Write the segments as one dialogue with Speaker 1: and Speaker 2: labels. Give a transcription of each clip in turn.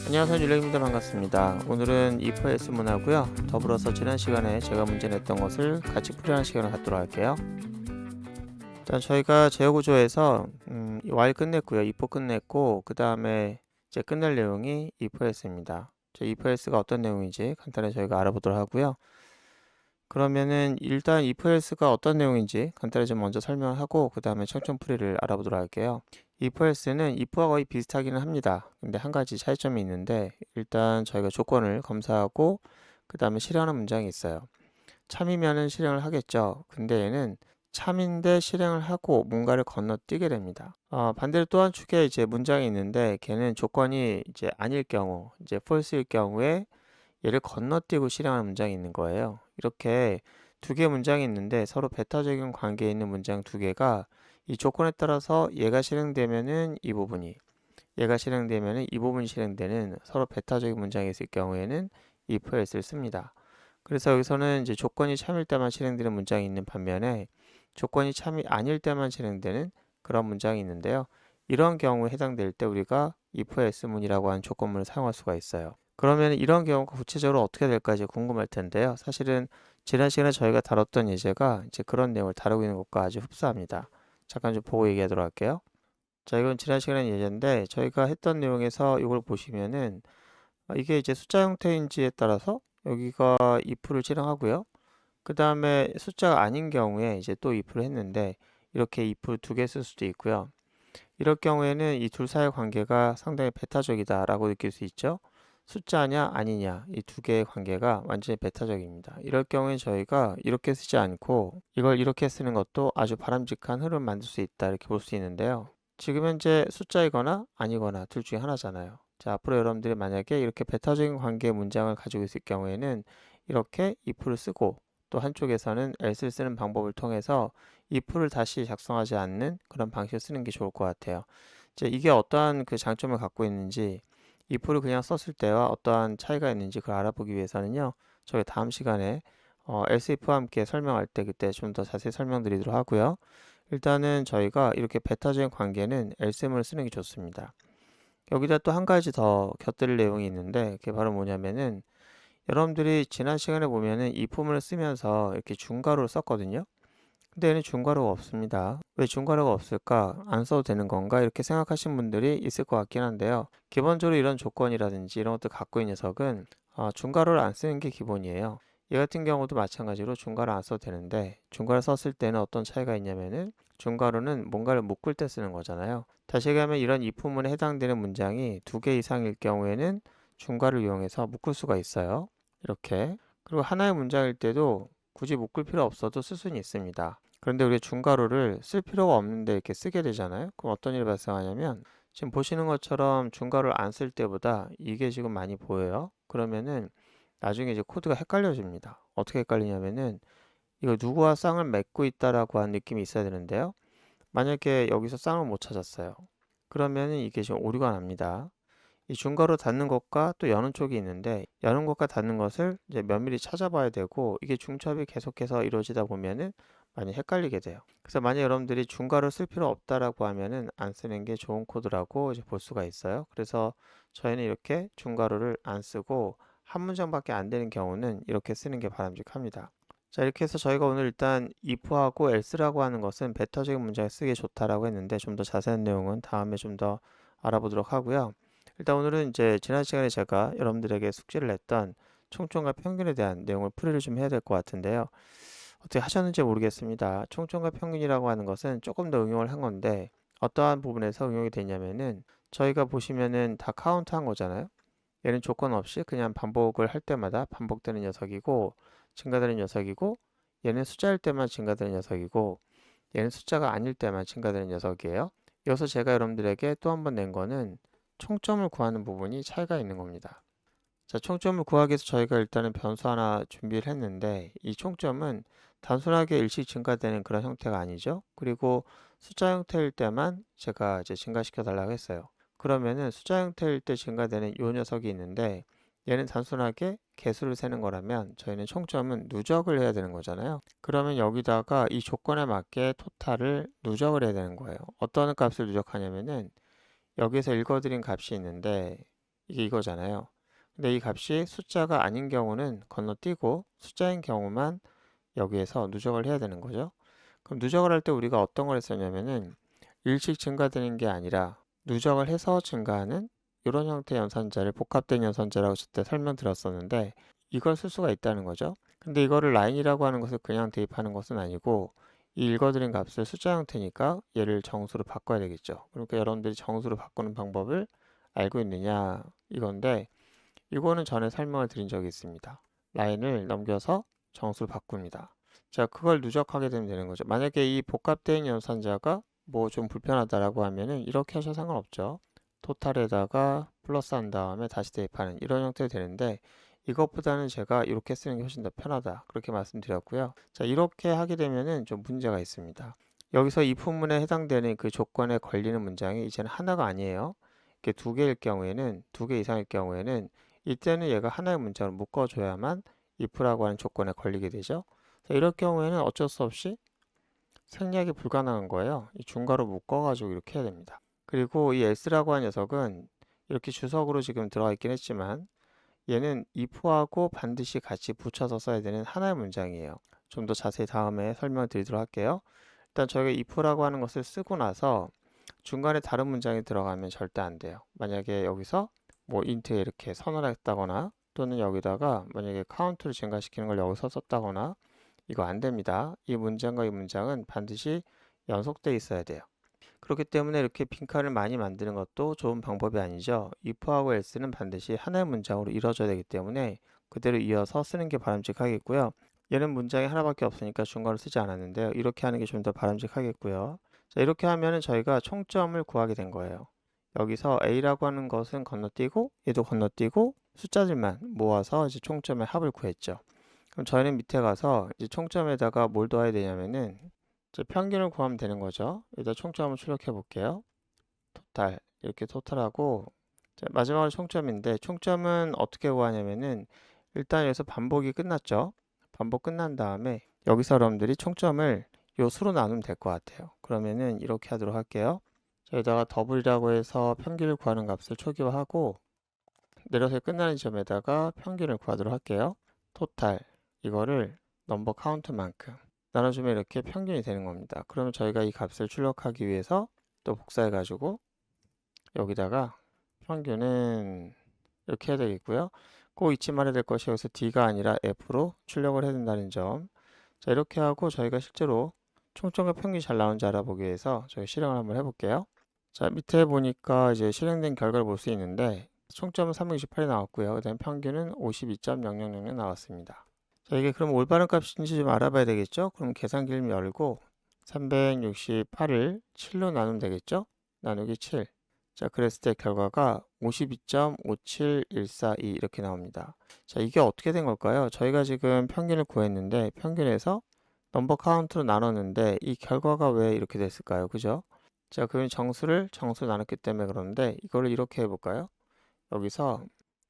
Speaker 1: 안녕하세요, 율렉입니다. 반갑습니다. 오늘은 if-else 문하고요. 더불어서 지난 시간에 제가 문제 냈던 것을 같이 풀이하는 시간을 갖도록 할게요. 일단 저희가 제어 구조에서 while 끝냈고요. if 끝냈고 그 다음에 이제 끝낼 내용이 if-else입니다. if-else가 어떤 내용인지 간단히 저희가 알아보도록 하고요. 그러면은 일단 if-else가 어떤 내용인지 간단히 좀 먼저 설명하고 그 다음에 청천풀이를 알아보도록 할게요. if-else는 if와 거의 비슷하기는 합니다. 근데 한 가지 차이점이 있는데 일단 저희가 조건을 검사하고 그 다음에 실행하는 문장이 있어요. 참이면은 실행을 하겠죠. 근데 얘는 참인데 실행을 하고 뭔가를 건너뛰게 됩니다. 반대로 또 한 축에 이제 문장이 있는데 걔는 조건이 이제 아닐 경우, 이제 false일 경우에 얘를 건너뛰고 실행하는 문장이 있는 거예요. 이렇게 두 개의 문장이 있는데 서로 배타적인 관계에 있는 문장 두 개가 이 조건에 따라서 얘가 실행되면은 이 부분이, 얘가 실행되면은 이 부분이 실행되는 서로 배타적인 문장이 있을 경우에는 if-else를 씁니다. 그래서 여기서는 이제 조건이 참일 때만 실행되는 문장이 있는 반면에 조건이 참이 아닐 때만 실행되는 그런 문장이 있는데요. 이런 경우에 해당될 때 우리가 if-else 문이라고 하는 조건문을 사용할 수가 있어요. 그러면 이런 경우가 구체적으로 어떻게 될까 이제 궁금할 텐데요. 사실은 지난 시간에 저희가 다뤘던 예제가 이제 그런 내용을 다루고 있는 것과 아주 흡사합니다. 잠깐 좀 보고 얘기하도록 할게요. 자, 이건 지난 시간의 예제인데 저희가 했던 내용에서 이걸 보시면은 이게 이제 숫자 형태인지에 따라서 여기가 if를 실행하고요. 그 다음에 숫자가 아닌 경우에 이제 또 if를 했는데 이렇게 if 두 개 쓸 수도 있고요. 이럴 경우에는 이 둘 사이의 관계가 상당히 배타적이다 라고 느낄 수 있죠. 숫자냐 아니냐 이 두 개의 관계가 완전히 배타적입니다. 이럴 경우에 저희가 이렇게 쓰지 않고 이걸 이렇게 쓰는 것도 아주 바람직한 흐름을 만들 수 있다 이렇게 볼 수 있는데요. 지금 현재 숫자이거나 아니거나 둘 중에 하나잖아요. 자, 앞으로 여러분들이 만약에 이렇게 배타적인 관계의 문장을 가지고 있을 경우에는 이렇게 if를 쓰고 또 한쪽에서는 else를 쓰는 방법을 통해서 if를 다시 작성하지 않는 그런 방식을 쓰는 게 좋을 것 같아요. 이제 이게 어떠한 그 장점을 갖고 있는지 if를 그냥 썼을 때와 어떠한 차이가 있는지 그걸 알아보기 위해서는요. 저희 다음 시간에 else if와 함께 설명할 때 그때 좀 더 자세히 설명드리도록 하고요. 일단은 저희가 이렇게 배타적인 관계는 else문을 쓰는 게 좋습니다. 여기다 또 한 가지 더 곁들일 내용이 있는데 그게 바로 뭐냐면은 여러분들이 지난 시간에 보면은 if문을 쓰면서 이렇게 중괄호를 썼거든요. 근데 얘는 중괄호가 없습니다. 왜 중괄호가 없을까? 안 써도 되는 건가? 이렇게 생각하신 분들이 있을 것 같긴 한데요. 기본적으로 이런 조건이라든지 이런 것들 갖고 있는 녀석은 중괄호를 안 쓰는 게 기본이에요. 얘 같은 경우도 마찬가지로 중괄호 안 써도 되는데 중괄호 썼을 때는 어떤 차이가 있냐면은 중괄호는 뭔가를 묶을 때 쓰는 거잖아요. 다시 얘기하면 이런 if문에 해당되는 문장이 두 개 이상일 경우에는 중괄호를 이용해서 묶을 수가 있어요. 이렇게. 그리고 하나의 문장일 때도 굳이 묶을 필요 없어도 쓸 수는 있습니다. 그런데 우리 중괄호를 쓸 필요가 없는데 이렇게 쓰게 되잖아요. 그럼 어떤 일이 발생하냐면 지금 보시는 것처럼 중괄호를 안 쓸 때보다 이게 지금 많이 보여요. 그러면은 나중에 이제 코드가 헷갈려집니다. 어떻게 헷갈리냐면은 이거 누구와 쌍을 맺고 있다라고 하는 느낌이 있어야 되는데요. 만약에 여기서 쌍을 못 찾았어요. 그러면은 이게 지금 오류가 납니다. 이 중괄호 닫는 것과 또 여는 쪽이 있는데 여는 것과 닫는 것을 이제 면밀히 찾아봐야 되고 이게 중첩이 계속해서 이루어지다 보면은 많이 헷갈리게 돼요. 그래서 만약 여러분들이 중괄호 쓸 필요 없다라고 하면은 안 쓰는 게 좋은 코드라고 이제 볼 수가 있어요. 그래서 저희는 이렇게 중괄호를 안 쓰고 한 문장밖에 안 되는 경우는 이렇게 쓰는 게 바람직합니다. 자, 이렇게 해서 저희가 오늘 일단 if하고 else라고 하는 것은 배타적인 문장에 쓰기 좋다라고 했는데 좀 더 자세한 내용은 다음에 좀 더 알아보도록 하고요. 일단 오늘은 이제 지난 시간에 제가 여러분들에게 숙제를 냈던 총점과 평균에 대한 내용을 풀이를 좀 해야 될 것 같은데요. 어떻게 하셨는지 모르겠습니다. 총점과 평균이라고 하는 것은 조금 더 응용을 한 건데 어떠한 부분에서 응용이 되냐면은 저희가 보시면은 다 카운트한 거잖아요. 얘는 조건 없이 그냥 반복을 할 때마다 반복되는 녀석이고 증가되는 녀석이고 얘는 숫자일 때만 증가되는 녀석이고 얘는 숫자가 아닐 때만 증가되는 녀석이에요. 여기서 제가 여러분들에게 또 한 번 낸 거는 총점을 구하는 부분이 차이가 있는 겁니다. 자, 총점을 구하기 위해서 저희가 일단은 변수 하나 준비를 했는데 이 총점은 단순하게 일씩 증가되는 그런 형태가 아니죠. 그리고 숫자 형태일 때만 제가 이제 증가시켜 달라고 했어요. 그러면은 숫자 형태일 때 증가되는 이 녀석이 있는데 얘는 단순하게 개수를 세는 거라면 저희는 총점은 누적을 해야 되는 거잖아요. 그러면 여기다가 이 조건에 맞게 토탈을 누적을 해야 되는 거예요. 어떤 값을 누적하냐면은 여기서 읽어드린 값이 있는데 이게 이거잖아요. 근데 이 값이 숫자가 아닌 경우는 건너뛰고 숫자인 경우만 여기에서 누적을 해야 되는 거죠. 그럼 누적을 할 때 우리가 어떤 걸 했었냐면은 일씩 증가되는 게 아니라 누적을 해서 증가하는 이런 형태의 연산자를 복합된 연산자라고 그때 설명드렸었는데 이걸 쓸 수가 있다는 거죠. 근데 이거를 라인이라고 하는 것을 그냥 대입하는 것은 아니고 이 읽어드린 값을 숫자 형태니까 얘를 정수로 바꿔야 되겠죠. 그러니까 여러분들이 정수로 바꾸는 방법을 알고 있느냐 이건데 이거는 전에 설명을 드린 적이 있습니다. 라인을 넘겨서 정수로 바꿉니다. 자, 그걸 누적하게 되면 되는 거죠. 만약에 이 복합된 연산자가 뭐 좀 불편하다라고 하면은 이렇게 하셔도 상관없죠. 토탈에다가 플러스 한 다음에 다시 대입하는 이런 형태로 되는데 이것보다는 제가 이렇게 쓰는 게 훨씬 더 편하다. 그렇게 말씀드렸고요. 자, 이렇게 하게 되면은 좀 문제가 있습니다. 여기서 이 부문에 해당되는 그 조건에 걸리는 문장이 이제는 하나가 아니에요. 이렇게 두 개일 경우에는, 두 개 이상일 경우에는 이때는 얘가 하나의 문장으로 묶어줘야만 if라고 하는 조건에 걸리게 되죠. 자, 이럴 경우에는 어쩔 수 없이 생략이 불가능한 거예요. 이 중괄호 묶어가지고 이렇게 해야 됩니다. 그리고 이 s라고 하는 녀석은 이렇게 주석으로 지금 들어가 있긴 했지만 얘는 if하고 반드시 같이 붙여서 써야 되는 하나의 문장이에요. 좀 더 자세히 다음에 설명드리도록 할게요. 일단 저희가 if라고 하는 것을 쓰고 나서 중간에 다른 문장이 들어가면 절대 안 돼요. 만약에 여기서 뭐 int에 이렇게 선언을 했다거나 또는 여기다가 만약에 카운트를 증가시키는 걸 여기서 썼다거나 이거 안 됩니다. 이 문장과 이 문장은 반드시 연속돼 있어야 돼요. 그렇기 때문에 이렇게 빈칸을 많이 만드는 것도 좋은 방법이 아니죠. if하고 else는 반드시 하나의 문장으로 이루어져야 되기 때문에 그대로 이어서 쓰는 게 바람직하겠고요. 얘는 문장이 하나밖에 없으니까 중괄호 쓰지 않았는데요. 이렇게 하는 게 좀 더 바람직하겠고요. 자, 이렇게 하면은 저희가 총점을 구하게 된 거예요. 여기서 a라고 하는 것은 건너뛰고 얘도 건너뛰고 숫자들만 모아서 이제 총점의 합을 구했죠. 그럼 저희는 밑에 가서 이제 총점에다가 뭘 넣어야 되냐면은 이제 평균을 구하면 되는 거죠. 여기다 총점을 출력해 볼게요. 토탈 이렇게 토탈하고 자, 마지막으로 총점인데 총점은 어떻게 구하냐면은 일단 여기서 반복이 끝났죠. 반복 끝난 다음에 여기서 여러분들이 총점을 요 수로 나누면 될 것 같아요. 그러면은 이렇게 하도록 할게요. 자, 여기다가 더블이라고 해서 평균을 구하는 값을 초기화하고 내려서 끝나는 지점에다가 평균을 구하도록 할게요. 토탈 이거를 넘버 카운트만큼 나눠주면 이렇게 평균이 되는 겁니다. 그러면 저희가 이 값을 출력하기 위해서 또 복사해 가지고 여기다가 평균은 이렇게 해야 되겠고요. 꼭 잊지 말아야 될 것이 여기서 D가 아니라 F로 출력을 해야 된다는 점. 자, 이렇게 하고 저희가 실제로 총점과 평균이 잘 나오는지 알아보기 위해서 저희 실행을 한번 해볼게요. 자, 밑에 보니까 이제 실행된 결과를 볼 수 있는데 총점은 368이 나왔고요. 그 다음 평균은 52.0000 나왔습니다. 자, 이게 그럼 올바른 값인지 좀 알아봐야 되겠죠? 그럼 계산기를 열고 368을 7로 나누면 되겠죠? 나누기 7. 자, 그랬을 때 결과가 52.57142 이렇게 나옵니다. 자, 이게 어떻게 된 걸까요? 저희가 지금 평균을 구했는데 평균에서 넘버 카운트로 나눴는데 이 결과가 왜 이렇게 됐을까요? 그죠? 자, 그럼 정수로 나눴기 때문에 그러는데 이거를 이렇게 해볼까요? 여기서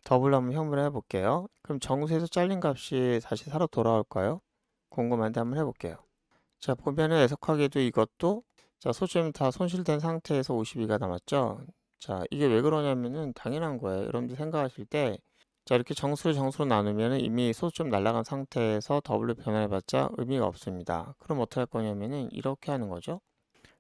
Speaker 1: 더블로 한번 형분을 해볼게요. 그럼 정수에서 잘린 값이 다시 살아 돌아올까요? 궁금한데 한번 해볼게요. 자, 보면은 애석하게도 이것도 자, 소점이 다 손실된 상태에서 52가 남았죠. 자, 이게 왜 그러냐면은 당연한 거예요. 여러분들 생각하실 때 자, 이렇게 정수로 나누면은 이미 소점 날아간 상태에서 더블로 변환해봤자 의미가 없습니다. 그럼 어떻게 할 거냐면은 이렇게 하는 거죠.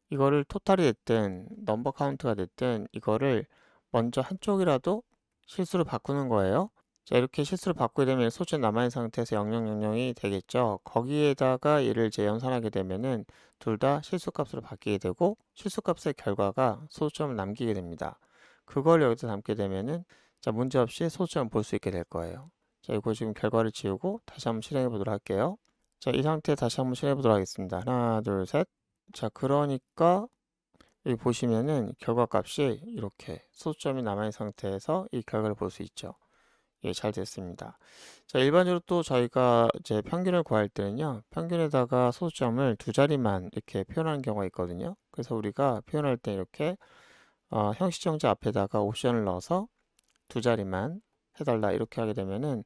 Speaker 1: 이거를 토탈이 됐든 넘버 카운트가 됐든 이거를 먼저 한쪽이라도 실수로 바꾸는 거예요. 자, 이렇게 실수로 바꾸게 되면 소수 남아있는 상태에서 0000이 되겠죠. 거기에다가 얘를 이제 연산하게 되면은 둘 다 실수값으로 바뀌게 되고 실수값의 결과가 소수점을 남기게 됩니다. 그걸 여기서 담게 되면은 자, 문제없이 소수점을 볼 수 있게 될 거예요. 자, 이거 지금 결과를 지우고 다시 한번 실행해 보도록 할게요. 자, 이 상태 다시 한번 실행해 보도록 하겠습니다. 하나, 둘, 셋. 자, 그러니까 여기 보시면은 결과값이 이렇게 소수점이 남아있는 상태에서 이 결과를 볼 수 있죠. 예, 잘 됐습니다. 자, 일반적으로 또 저희가 이제 평균을 구할 때는요, 평균에다가 소수점을 두 자리만 이렇게 표현하는 경우가 있거든요. 그래서 우리가 표현할 때 이렇게 형식정자 앞에다가 옵션을 넣어서 두 자리만 해달라 이렇게 하게 되면은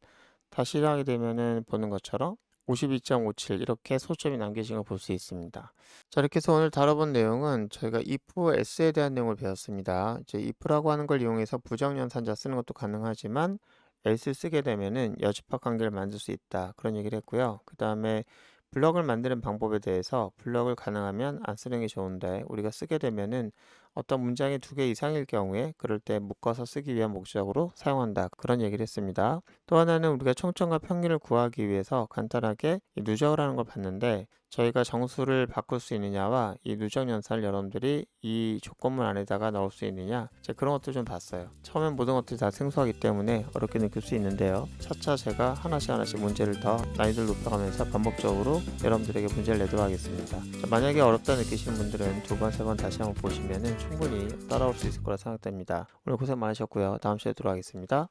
Speaker 1: 다시 하게 되면은 보는 것처럼 52.57 이렇게 소점이 남겨진 걸 볼 수 있습니다. 자, 이렇게 해서 오늘 다뤄본 내용은 저희가 if else에 대한 내용을 배웠습니다. 이제 if라고 하는 걸 이용해서 부정연산자 쓰는 것도 가능하지만 else 쓰게 되면은 여집합 관계를 만들 수 있다. 그런 얘기를 했고요. 그 다음에 블럭을 만드는 방법에 대해서 블럭을 가능하면 안 쓰는 게 좋은데 우리가 쓰게 되면은 어떤 문장이 2개 이상일 경우에 그럴 때 묶어서 쓰기 위한 목적으로 사용한다. 그런 얘기를 했습니다. 또 하나는 우리가 총점과 평균을 구하기 위해서 간단하게 이 누적을 하는 걸 봤는데 저희가 정수를 바꿀 수 있느냐와 이 누적 연산을 여러분들이 이 조건문 안에다가 넣을 수 있느냐 그런 것들 좀 봤어요. 처음엔 모든 것들이 다 생소하기 때문에 어렵게 느낄 수 있는데요. 차차 제가 하나씩 문제를 더 난이도를 높여가면서 반복적으로 여러분들에게 문제를 내도록 하겠습니다. 자, 만약에 어렵다 느끼시는 분들은 2번, 3번 다시 한번 보시면 충분히 따라올 수 있을 거라 생각됩니다. 오늘 고생 많으셨고요. 다음 시간에 뵙도록 하겠습니다.